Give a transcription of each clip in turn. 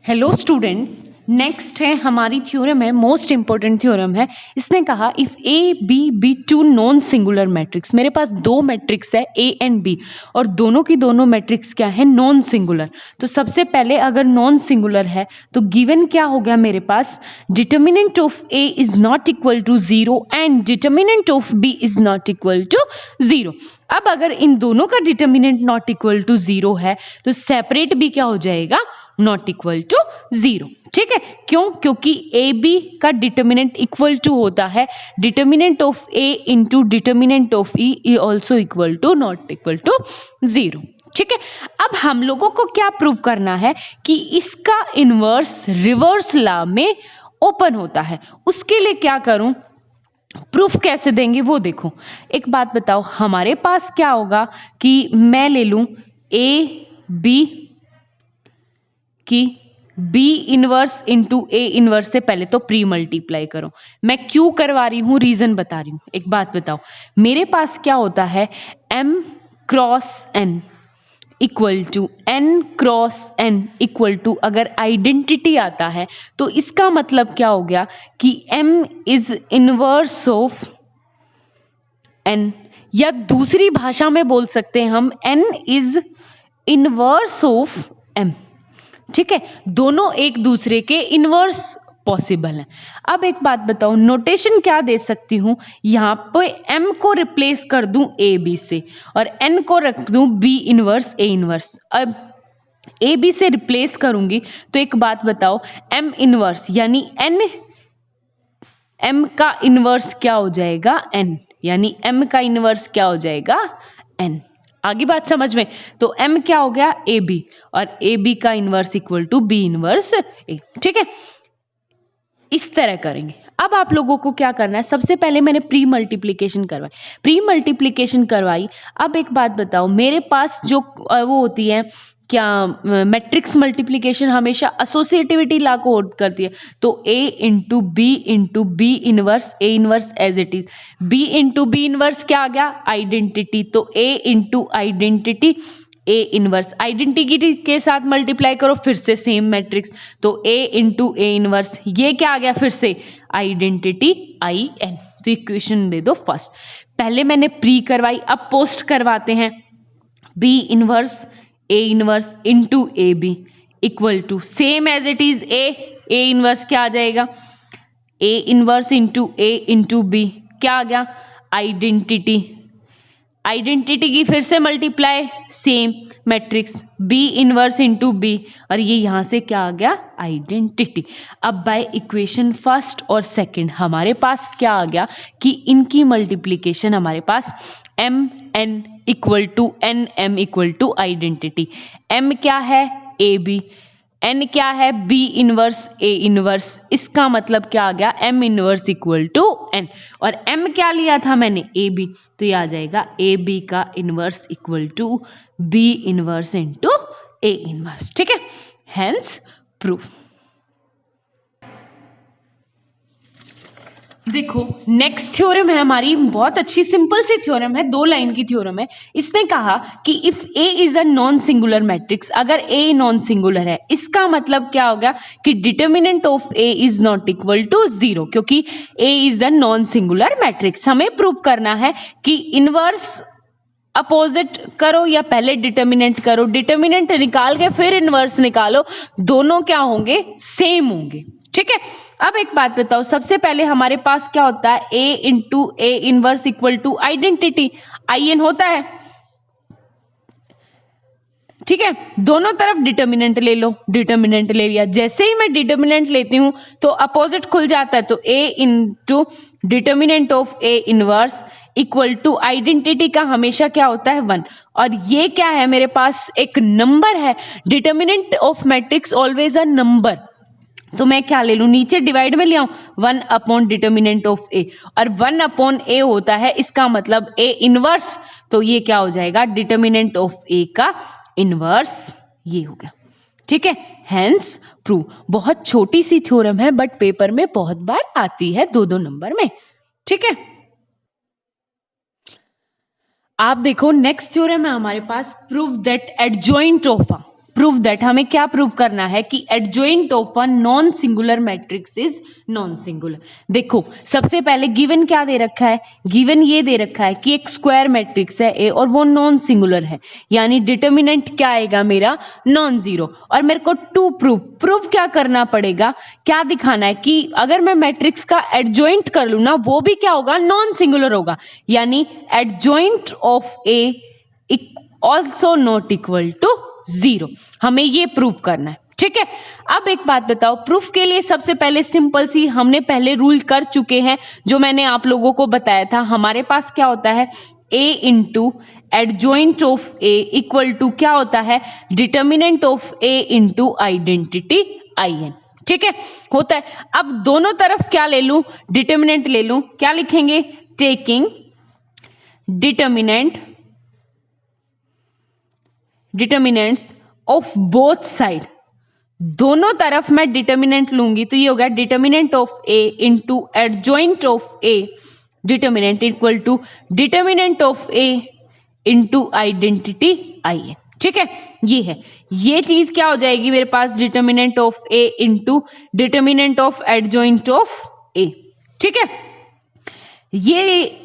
Hello students, next है हमारी theorem है, मोस्ट इंपॉर्टेंट थ्योरम है। इसने कहा if A B two non singular matrix. मेरे पास दो मैट्रिक्स है ए एंड बी और दोनों की दोनों मैट्रिक्स क्या है, नॉन सिंगुलर। तो सबसे पहले अगर नॉन सिंगुलर है तो गिवन क्या हो गया मेरे पास, determinant of A is not equal to 0 and determinant of B is not equal to 0। अब अगर इन दोनों का डिटर्मिनेंट नॉट इक्वल टू 0 है तो सेपरेट भी क्या हो जाएगा, नॉट इक्वल टू 0। ठीक है, क्यों? क्योंकि ए बी का डिटर्मिनेंट इक्वल टू होता है determinant of A into determinant of E also equal to not equal to 0। ठीक है, अब हम लोगों को क्या प्रूव करना है कि इसका इनवर्स रिवर्स लॉ में ओपन होता है। उसके लिए क्या करूं, प्रूफ कैसे देंगे वो देखो। एक बात बताओ, हमारे पास क्या होगा कि मैं ले लूं ए बी की B inverse into A inverse से पहले तो प्री मल्टीप्लाई करो। मैं क्यों करवा रही हूं, रीजन बता रही हूं। एक बात बताओ, मेरे पास क्या होता है m cross n equal to n cross n equal to, अगर आइडेंटिटी आता है तो इसका मतलब क्या हो गया कि m is inverse of n, या दूसरी भाषा में बोल सकते हैं हम n is inverse of m। ठीक है, दोनों एक दूसरे के इनवर्स पॉसिबल है। अब एक बात बताओ, नोटेशन क्या दे सकती हूं, यहां पे m को रिप्लेस कर दूं ए बी से और n को रख दूं b इनवर्स ए इनवर्स। अब ए बी से रिप्लेस करूंगी तो एक बात बताओ, m इनवर्स यानी n, m का इनवर्स क्या हो जाएगा n, यानी m का इनवर्स क्या हो जाएगा n। आगे बात समझ में? तो m क्या हो गया ए बी और ए बी का inverse equal to B inverse A. ठीक है, इस तरह करेंगे। अब आप लोगों को क्या करना है, सबसे पहले मैंने प्री मल्टीप्लिकेशन करवाई। अब एक बात बताओ, मेरे पास जो वो होती है क्या, मैट्रिक्स मल्टीप्लिकेशन हमेशा एसोसिएटिविटी लॉ को होल्ड करती है। तो a into B inverse A inverse as it is, b into B inverse क्या आ गया, आइडेंटिटी। तो a into identity A inverse, identity के साथ मल्टीप्लाई करो फिर से सेम मैट्रिक्स, तो a इंटू ए इनवर्स, ये क्या आ गया फिर से आइडेंटिटी आई एन। तो इक्वेशन दे दो फर्स्ट। पहले मैंने प्री करवाई, अब पोस्ट करवाते हैं। B inverse A inverse into A B equal to same as it is A inverse क्या आ जाएगा, ए इनवर्स इंटू बी क्या आ गया, आइडेंटिटी की फिर से multiply, same matrix B inverse into B और ये यहां से क्या आ गया, आइडेंटिटी। अब बाय इक्वेशन फर्स्ट और सेकंड हमारे पास क्या आ गया कि इनकी मल्टीप्लिकेशन हमारे पास M N equal to N M equal to identity. M क्या है ए बी, एन क्या है बी इनवर्स ए इनवर्स, इसका मतलब क्या आ गया M inverse equal to N. और एम क्या लिया था मैंने ए बी, तो ये आ जाएगा ए बी का inverse equal to B inverse into A inverse. ठीक है, हेंस प्रूफ। देखो नेक्स्ट थ्योरम है हमारी, बहुत अच्छी सिंपल सी थ्योरम है, 2 लाइन की थ्योरम है। इसने कहा कि if A is a non singular matrix, अगर ए नॉन सिंगुलर है इसका मतलब क्या होगा कि determinant of A is not equal to 0, क्योंकि A is a non singular matrix. हमें प्रूव करना है कि इनवर्स अपोजिट करो या पहले डिटर्मिनेंट करो, डिटर्मिनेंट निकाल के फिर इनवर्स निकालो, दोनों क्या होंगे, सेम होंगे। ठीक है, अब एक बात बताओ, सबसे पहले हमारे पास क्या होता है a into A inverse equal to identity I n होता है। ठीक है, दोनों तरफ डिटर्मिनेंट ले लो, डिटर्मिनेंट ले लिया, जैसे ही मैं डिटर्मिनेंट लेती हूं तो अपोजिट खुल जाता है, तो a into determinant of A inverse equal to identity का हमेशा क्या होता है 1। और ये क्या है, मेरे पास एक नंबर है, determinant of matrix always a number, तो मैं क्या ले लूं, नीचे डिवाइड में ले आऊं 1 अपॉन डिटर्मिनेंट ऑफ ए, और 1 अपॉन ए होता है, इसका मतलब ए इनवर्स, तो ये क्या हो जाएगा डिटर्मिनेंट ऑफ ए का इनवर्स, ये हो गया। ठीक है, हेंस प्रूव। बहुत छोटी सी थ्योरम है बट पेपर में बहुत बार आती है 2-2 नंबर में। ठीक है, आप देखो नेक्स्ट थ्योरम है हमारे पास, prove that adjoint of prove that, हमें क्या प्रूव करना है कि adjoint of a non singular matrix is non singular. देखो सबसे पहले गिवन क्या दे रखा है, गिवन ये दे रखा है कि एक स्क्वायर मैट्रिक्स है ए और वो नॉन सिंगुलर है, यानी डिटर्मिनेंट क्या आएगा मेरा, नॉन जीरो। और मेरे को टू प्रूफ क्या करना पड़ेगा, क्या दिखाना है कि अगर मैं मैट्रिक्स का एडजॉइंट कर लूं ना, वो भी क्या होगा, नॉन सिंगुलर होगा, यानी adjoint of A also not equal to zero. हमें ये प्रूफ करना है, ठीक है। अब एक बात बताओ, प्रूफ के लिए सबसे पहले सिंपल सी हमने पहले रूल कर चुके हैं, जो मैंने आप लोगों को बताया था। हमारे पास क्या होता है, a into adjoint of a equal to क्या होता है, determinant of a into identity in, ठीक है, होता है। अब दोनों तरफ क्या ले लूं, डिटर्मिनेंट ले लूं, क्या लिखेंगे, taking determinants of both side, दोनों तरफ मैं डिटर्मिनेंट लूंगी तो ये होगा determinant of A into adjoint of A determinant equal to determinant of A into identity I, ठीक है। ये है, ये चीज क्या हो जाएगी मेरे पास, determinant of A into determinant of adjoint of A, ठीक है। ये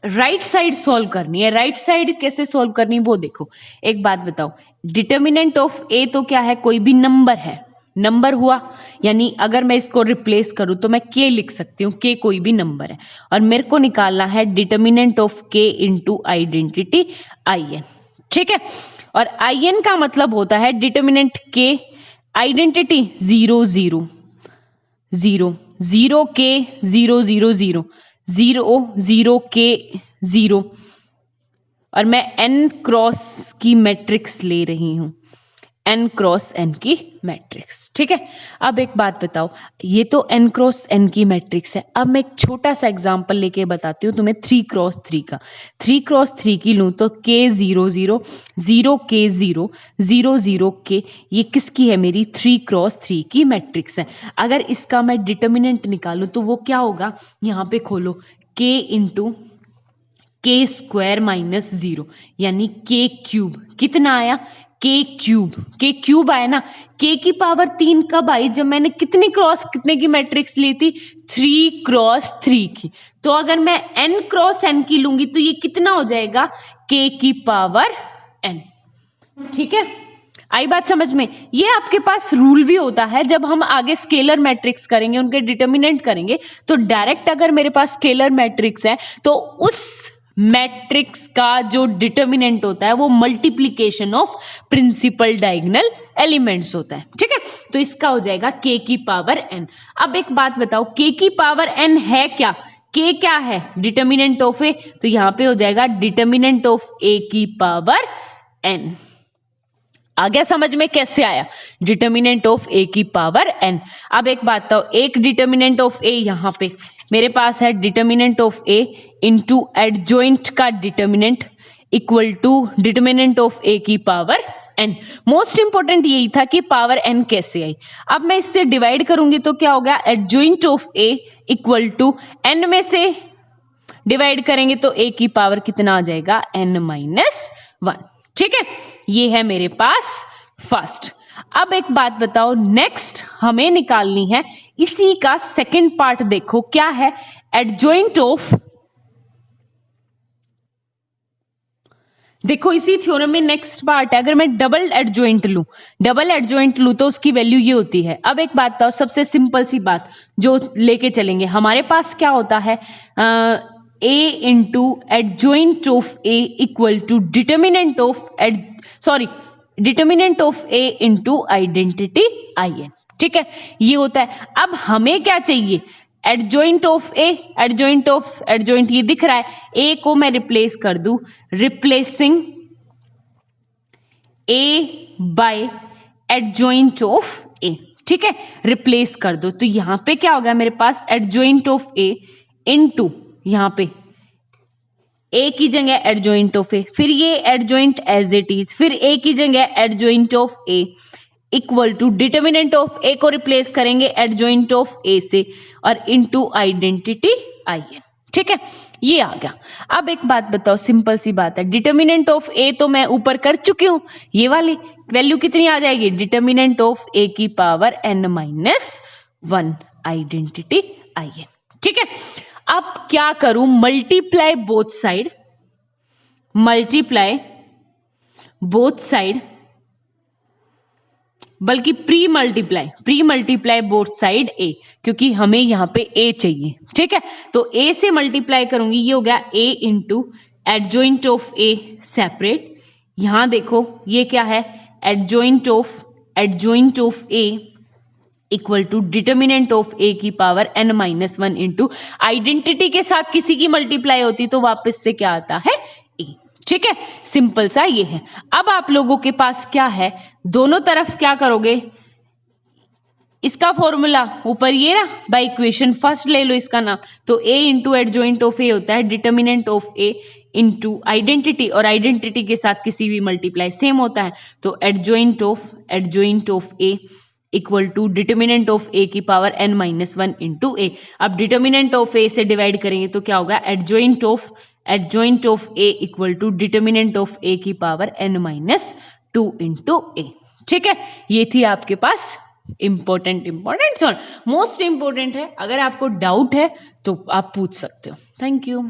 राइट साइड सॉल्व करनी है। राइट साइड कैसे सॉल्व करनी वो देखो, एक बात बताओ, डिटर्मिनेंट ऑफ ए तो क्या है, कोई भी नंबर है, नंबर हुआ, यानी अगर मैं इसको रिप्लेस करूं तो मैं के लिख सकती हूँ, के कोई भी नंबर है, और मेरे को निकालना है डिटर्मिनेंट ऑफ के इंटू आइडेंटिटी आई एन, ठीक है। और आई एन का मतलब होता है डिटर्मिनेंट के, आइडेंटिटी 0 0 0 0 के 0 0 0 0 0 के 0, और मैं n क्रॉस की मैट्रिक्स ले रही हूं, n क्रॉस n की मैट्रिक्स, ठीक है। अब एक बात बताओ, ये तो n क्रॉस n की मैट्रिक्स है। अब मैं एक छोटा सा एग्जांपल लेके बताती हूँ तुम्हें 3 क्रॉस 3 का। 3 क्रॉस 3 की लूँ तो k 0 0 0 k 0 0 0 k, ये किसकी है, मेरी 3 क्रॉस 3 की मैट्रिक्स है। अगर इसका मैं डिटर्मिनेंट निकालूं तो वो क्या होगा, यहाँ पे खोलो, k इंटू के स्क्वायर माइनस 0, यानी के क्यूब, कितना आया, के क्यूब आया ना। के की पावर 3 कब आई, जब मैंने कितनी क्रॉस कितने की मैट्रिक्स ली थी, 3 क्रॉस 3 की। तो अगर मैं n क्रॉस n की लूंगी तो ये कितना हो जाएगा, के की पावर n, ठीक है। आई बात समझ में। ये आपके पास रूल भी होता है, जब हम आगे स्केलर मैट्रिक्स करेंगे, उनके डिटर्मिनेंट करेंगे, तो डायरेक्ट अगर मेरे पास स्केलर मैट्रिक्स है तो उस मैट्रिक्स का जो डिटर्मिनेंट होता है वो multiplication of principal diagonal elements होता है, ठीक है। तो इसका हो जाएगा k की पावर n। अब एक बात बताओ, k की पावर n है क्या, k क्या है, डिटर्मिनेंट ऑफ a, तो यहां पे हो जाएगा डिटर्मिनेंट ऑफ a की पावर n। आ गया समझ में कैसे आया, डिटर्मिनेंट ऑफ a की पावर n। अब एक बात बताओ, एक डिटर्मिनेंट ऑफ a यहां पे मेरे पास है determinant of a into adjoint का determinant equal to determinant of a की पावर n। मोस्ट इंपॉर्टेंट यही था कि पावर n कैसे आई। अब मैं इससे डिवाइड करूंगी तो क्या होगा, adjoint of a equal to n में से डिवाइड करेंगे तो a की पावर कितना आ जाएगा, n माइनस 1, ठीक है। ये है मेरे पास फर्स्ट। अब एक बात बताओ, नेक्स्ट हमें निकालनी है इसी का सेकंड पार्ट, देखो क्या है, एडजॉइंट ऑफ, देखो इसी थ्योरम में नेक्स्ट पार्ट है, अगर मैं डबल एडजॉइंट लूं तो उसकी वैल्यू ये होती है। अब एक बात बताओ, सबसे सिंपल सी बात जो लेके चलेंगे, हमारे पास क्या होता है, a into adjoint of a equal to determinant of a into identity in, ठीक है, ये होता है। अब हमें क्या चाहिए, एडजॉइंट ऑफ एडजॉइंट ये दिख रहा है, a को मैं रिप्लेस कर दूं, replacing a by adjoint of a, ठीक है, रिप्लेस कर दो। तो यहां पे क्या होगा मेरे पास, एडजॉइंट ऑफ a इंटू यहां पे a की जगह एडजॉइंट ऑफ a, फिर ये एडजॉइंट एज इट इज, फिर a की जगह adjoint of a equal to determinant of a को रिप्लेस करेंगे एडजॉइंट ऑफ a से और इनटू आइडेंटिटी in, ठीक है, ये आ गया। अब एक बात बताओ, सिंपल सी बात है, डिटर्मिनेंट ऑफ a तो मैं ऊपर कर चुकी हूं, ये वाली वैल्यू कितनी आ जाएगी, डिटर्मिनेंट ऑफ ए की पावर n-1 आइडेंटिटी In। ठीक है, अब क्या करूं, multiply both side, multiply both side, बल्कि प्री मल्टीप्लाई बोथ साइड ए, क्योंकि हमें यहां पे ए चाहिए। ठीक है, तो ए से मल्टीप्लाई करूंगी, ये हो गया A into adjoint of A separate, यहां देखो ये क्या है, adjoint of A equal to determinant of A की पावर n-1 इंटू आइडेंटिटी के साथ किसी की मल्टीप्लाई होती तो वापस से क्या आता है, ए। ठीक है, सिंपल सा ये है। अब आप लोगों के पास क्या है, दोनों तरफ क्या करोगे, इसका फॉर्मूला ऊपर ये ना, बाय इक्वेशन फर्स्ट ले लो इसका नाम, तो A into adjoint of A होता है determinant of A into identity, और आइडेंटिटी के साथ किसी भी मल्टीप्लाई सेम होता है, तो adjoint of A equal to determinant of A की पावर n-1 इंटू ए। अब डिटर्मिनेंट ऑफ ए से डिवाइड करेंगे तो क्या होगा, adjoint of A equal to determinant of A की पावर n-2 इंटू ए। ठीक है, ये थी आपके पास इंपॉर्टेंट मोस्ट इंपॉर्टेंट है। अगर आपको डाउट है तो आप पूछ सकते हो। Thank you.